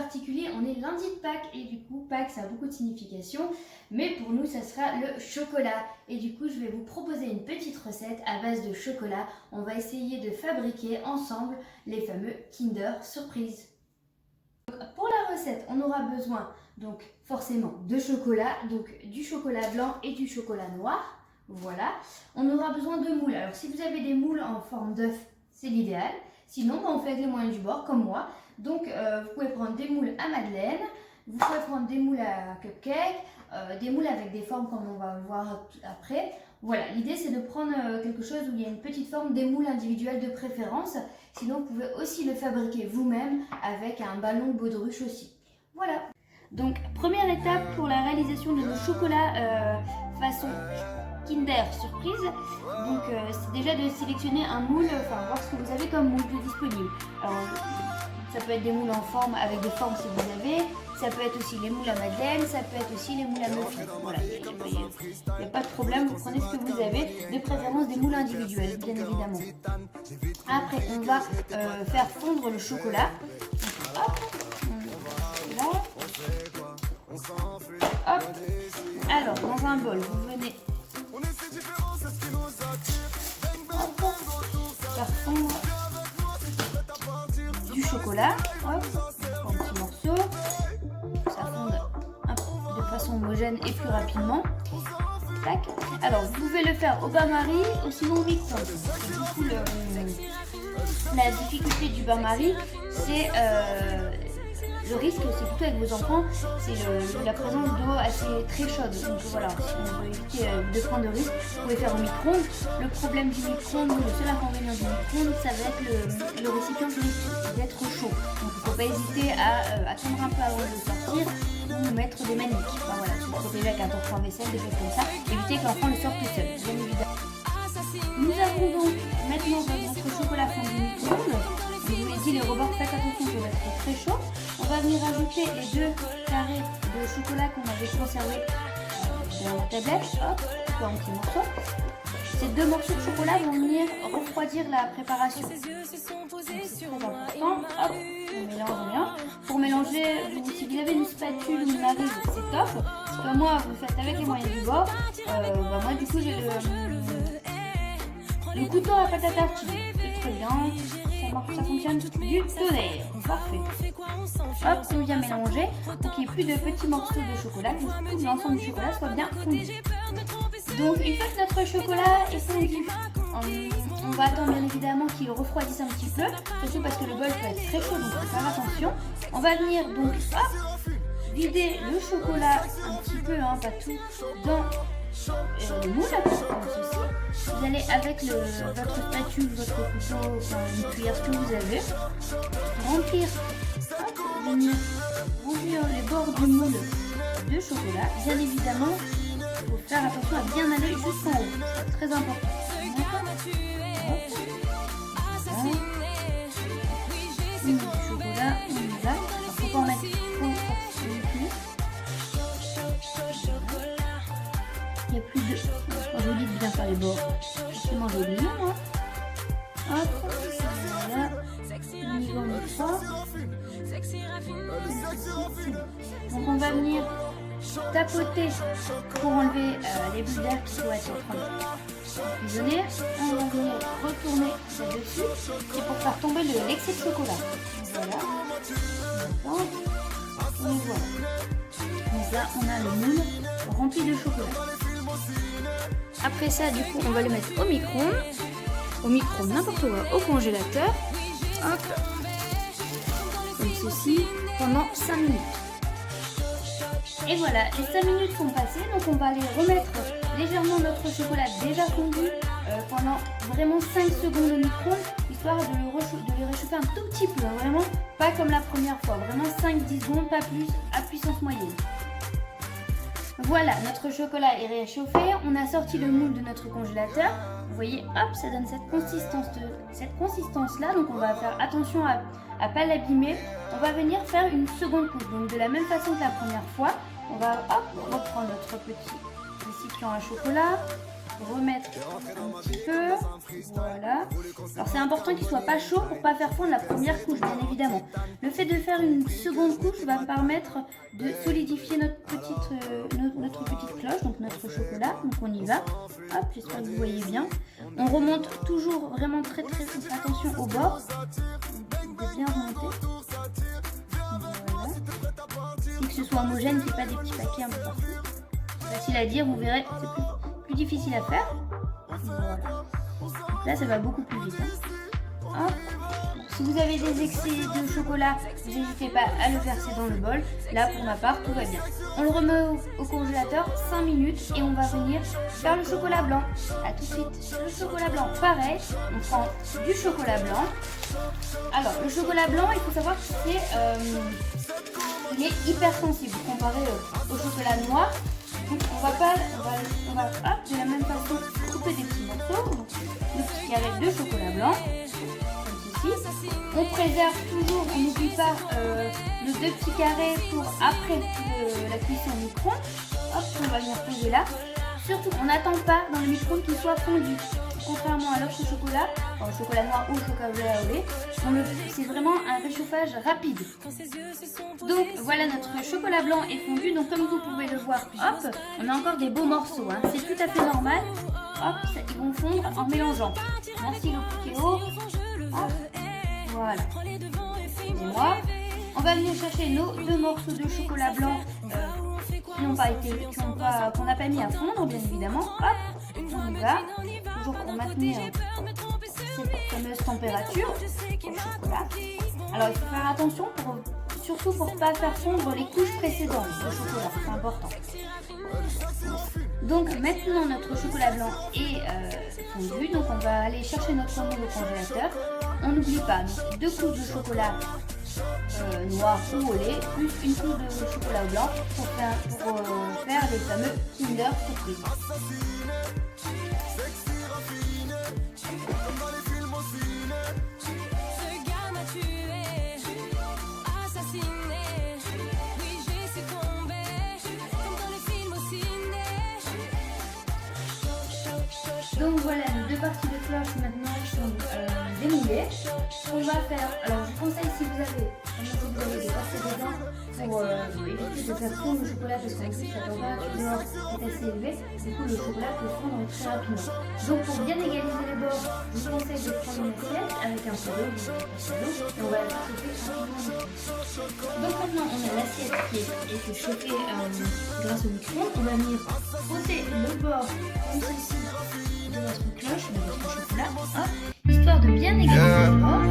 particulier, on est lundi de Pâques et du coup Pâques ça a beaucoup de signification, mais pour nous ça sera le chocolat. Et du coup je vais vous proposer une petite recette à base de chocolat. On va essayer de fabriquer ensemble les fameux Kinder Surprise. Pour la recette, on aura besoin donc forcément de chocolat, donc du chocolat blanc et du chocolat noir. Voilà. On aura besoin de moules. Alors si vous avez des moules en forme d'œuf, c'est l'idéal. Sinon, on fait avec les moyens du bord, comme moi. Donc vous pouvez prendre des moules à madeleine, vous pouvez prendre des moules à cupcake, des moules avec des formes comme on va le voir après. Voilà, l'idée c'est de prendre quelque chose où il y a une petite forme, des moules individuels de préférence. Sinon, vous pouvez aussi le fabriquer vous-même avec un ballon de baudruche aussi. Voilà. Donc, première étape pour la réalisation de nos chocolats façon Kinder Surprise. Donc, c'est déjà de sélectionner un moule, enfin voir ce que vous avez comme moule de disponible. Alors, ça peut être des moules en forme avec des formes si vous avez. Ça peut être aussi les moules à madeleine, ça peut être aussi les moules à muffins. Voilà, il n'y a pas de problème, vous prenez ce que vous avez, de préférence des moules individuels, bien évidemment. Après, on va faire fondre le chocolat. Hop, là. Hop. Alors, dans un bol, vous venez faire fondre du chocolat. Hop, un petit morceau. Ça fonde de façon homogène et plus rapidement. Tac. Alors, vous pouvez le faire au bain-marie ou sinon au micro-ondes. Du coup, la difficulté du bain-marie, c'est le risque, c'est plutôt avec vos enfants, c'est la présence d'eau assez très chaude. Donc voilà, si on veut éviter de prendre de risque, vous pouvez faire au micro-ondes. Le problème du micro-ondes, le seul inconvénient du micro-ondes, ça va être le récipient qui risque d'être chaud. Donc il ne faut pas hésiter à attendre un peu avant de le sortir ou mettre des maniques. Enfin voilà, se protéger avec un tampon vaisselle, des choses comme ça. Éviter que l'enfant le sorte tout seul, bien évidemment. Nous avons donc maintenant notre chocolat fondu au micro-ondes. Je vous l'ai dit, les rebords, faites attention, ça va être très chaud. On va venir ajouter les 2 carrés de chocolat qu'on avait conservés dans la tablette. Hop, un petit morceau. Ces 2 morceaux de chocolat vont venir refroidir la préparation. C'est très important. Hop, on mélange bien. Pour mélanger, si vous avez une spatule ou une maryse, c'est top. Comme moi, vous faites avec les moyens du bord. Moi, du coup, j'ai le couteau à pâte à tartiner. C'est très bien. Ça fonctionne du tonnerre. Parfait. Hop, on vient mélanger pour qu'il n'y ait plus de petits morceaux de chocolat, que tout l'ensemble du chocolat soit bien fondu. Donc, une fois que notre chocolat est fondu, on va attendre bien évidemment qu'il refroidisse un petit peu, surtout parce que le bol peut être très chaud, donc il faut faire attention. On va venir donc vider le chocolat un petit peu, pas tout, dans le moule, comme ceci. Vous allez avec votre spatule, votre couteau, une cuillère, ce que vous avez, remplir, venir remplir les bords du moule de chocolat. Bien évidemment, il faut faire attention à bien aller jusqu'en haut, c'est très important. Du chocolat, on y va. Il ne faut pas en mettre trop forcément. Il n'y a plus de... Je vous dis de bien faire les bords. C'est moins joli, hein. Hop, voilà. On y va, on y va. Donc on va venir tapoter pour enlever les bulles d'air qui doivent être en train de fusionner. On va venir retourner là-dessus. C'est pour faire tomber l'excès de chocolat. Voilà. Donc voilà. Donc là, on a le moule rempli de chocolat. Après ça, du coup, on va le mettre au micro-ondes, n'importe où, au congélateur. Hop. Comme ceci, pendant 5 minutes. Et voilà, les 5 minutes sont passées, donc on va aller remettre légèrement notre chocolat déjà fondu pendant vraiment 5 secondes au micro-ondes, histoire de le réchauffer un tout petit peu, vraiment pas comme la première fois, vraiment 5-10 secondes, pas plus, à puissance moyenne. Voilà, notre chocolat est réchauffé, on a sorti le moule de notre congélateur. Vous voyez, hop, ça donne cette consistance-là, donc on va faire attention à ne pas l'abîmer. On va venir faire une seconde couche, donc de la même façon que la première fois, on va reprendre notre petit récipient à chocolat, remettre un petit peu. Voilà. Alors c'est important qu'il soit pas chaud pour pas faire fondre la première couche, bien évidemment. Le fait de faire une seconde couche va me permettre de solidifier notre petite cloche, donc notre chocolat. Donc on y va. Hop, j'espère que vous voyez bien. On remonte toujours vraiment très attention au bord. On va bien remonter. Voilà. Et que ce soit homogène, qu'il n'y ait pas des petits paquets un peu partout. Facile à dire, vous verrez, c'est plus difficile à faire. Voilà. Là, ça va beaucoup plus vite. Hein. Hop. Si vous avez des excès de chocolat, n'hésitez pas à le verser dans le bol. Là, pour ma part, tout va bien. On le remet au congélateur 5 minutes et on va venir faire le chocolat blanc. A tout de suite. Le chocolat blanc, pareil. On prend du chocolat blanc. Alors, le chocolat blanc, il faut savoir que il est hyper sensible comparé au chocolat noir. Donc on va de la même façon couper des petits morceaux, donc le petit carré de chocolat blanc, comme ceci. On préserve toujours, on n'oublie pas nos 2 petits carrés pour après la cuisson au micro-ondes. Hop, on va venir poser là. Surtout, on n'attend pas dans le micro-ondes qu'il soit fondu. Contrairement à l'autre chocolat, enfin, le chocolat noir ou le chocolat au lait, c'est vraiment un réchauffage rapide. Donc voilà, notre chocolat blanc est fondu. Donc comme vous pouvez le voir, hop, on a encore des beaux morceaux. Hein. C'est tout à fait normal. Hop, ils vont fondre en mélangeant. Merci le Cookéo. Voilà. Excusez-moi. On va venir chercher nos 2 morceaux de chocolat blanc qu'on n'a pas mis à fondre, bien évidemment. Hop, on y va. Toujours pour maintenir cette fameuse température au chocolat. Alors il faut faire attention surtout pour ne pas faire fondre les couches précédentes de chocolat, c'est important. Donc maintenant notre chocolat blanc est fondu, donc on va aller chercher notre moule au congélateur. On n'oublie pas, donc 2 couches de chocolat noir ou au lait, plus une couche de chocolat blanc pour faire les fameux Kinder Surprise. Donc voilà, nos 2 parties de cloche maintenant sont démoulées. On va faire, alors je vous conseille si vous avez des passer dedans pour éviter de faire fondre le chocolat parce qu'en plus la température est assez élevée, du coup le chocolat peut fondre très rapidement. Donc pour bien égaliser les bords, je vous conseille de prendre une assiette avec un peu d'eau, et on va la faire chauffer rapidement. Donc maintenant on a l'assiette qui est chauffée grâce au micro-ondes. On va venir poser le bord comme ceci de notre cloche, de notre chocolat, hop, histoire de bien égaliser les bords.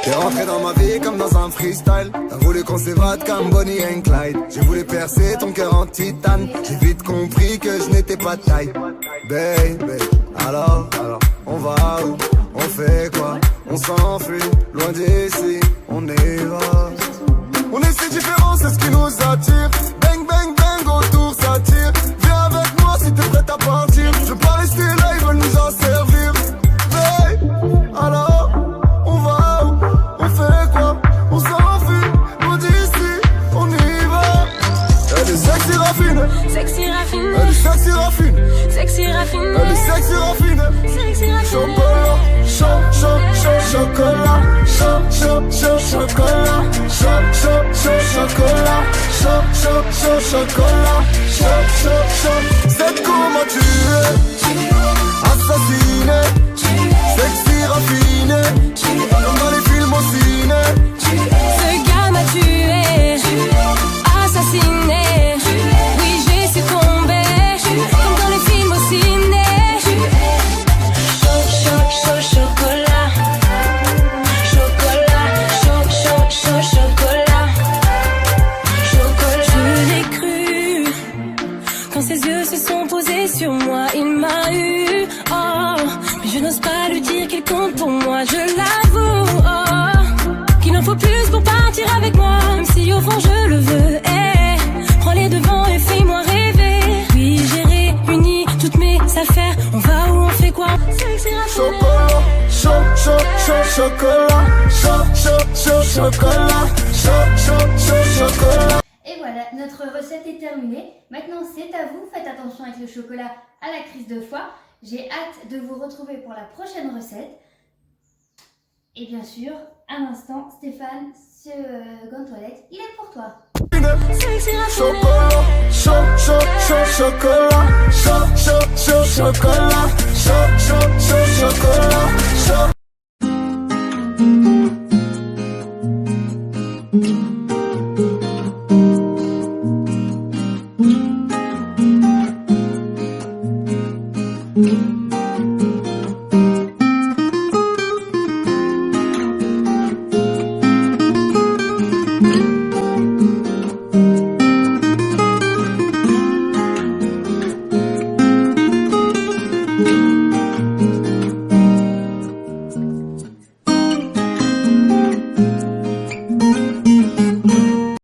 T'es rentré dans ma vie comme dans un freestyle. T'as voulu qu'on s'évade comme Bonnie and Clyde. J'ai voulu percer ton cœur en titane. J'ai vite compris que je n'étais pas de taille. Baby, alors, on va où? On fait quoi? On s'enfuit, loin d'ici, on y va. On est si différents, c'est ce qui nous attire. Bang, bang, bang, autour ça tire. Viens avec moi si t'es prête à partir. Je veux pas rester là, ils veulent nous en servir. Baby, alors, on va où? On fait quoi? On s'enfuit, loin d'ici, on y va. Elle est sexy raffine. Sexy raffine. Elle est sexy raffine. Sexy raffine. Elle est sexy raffine. Sexy raffine. Chocolat, chocolat, chocolat, chocolat, c'est comment tu es, assassiné, sexy raffiné, comme dans les films au ciné. Ce gars m'a tué, assassiné, oui j'ai succombé, comme dans les films au ciné. Chocolat, chocolat, je l'ai cru, quand ses yeux se sont posés sur moi, il m'a eu, oh, mais je n'ose pas lui dire qu'il compte pour moi, je l'avoue, oh, qu'il en faut plus pour partir avec moi, même si au fond je le veux, prends les devants et fais-moi rêver, oui j'ai réuni toutes mes affaires, on va où chaud chocolat, chaud chocolat, chaud chocolat. Et voilà, notre recette est terminée. Maintenant, c'est à vous. Faites attention avec le chocolat à la crise de foie. J'ai hâte de vous retrouver pour la prochaine recette. Et bien sûr, un instant, Stéphane, ce gant toilette, il est pour toi. Chocolat, chaud chocolat, chaud chocolat, chaud chocolat, chaud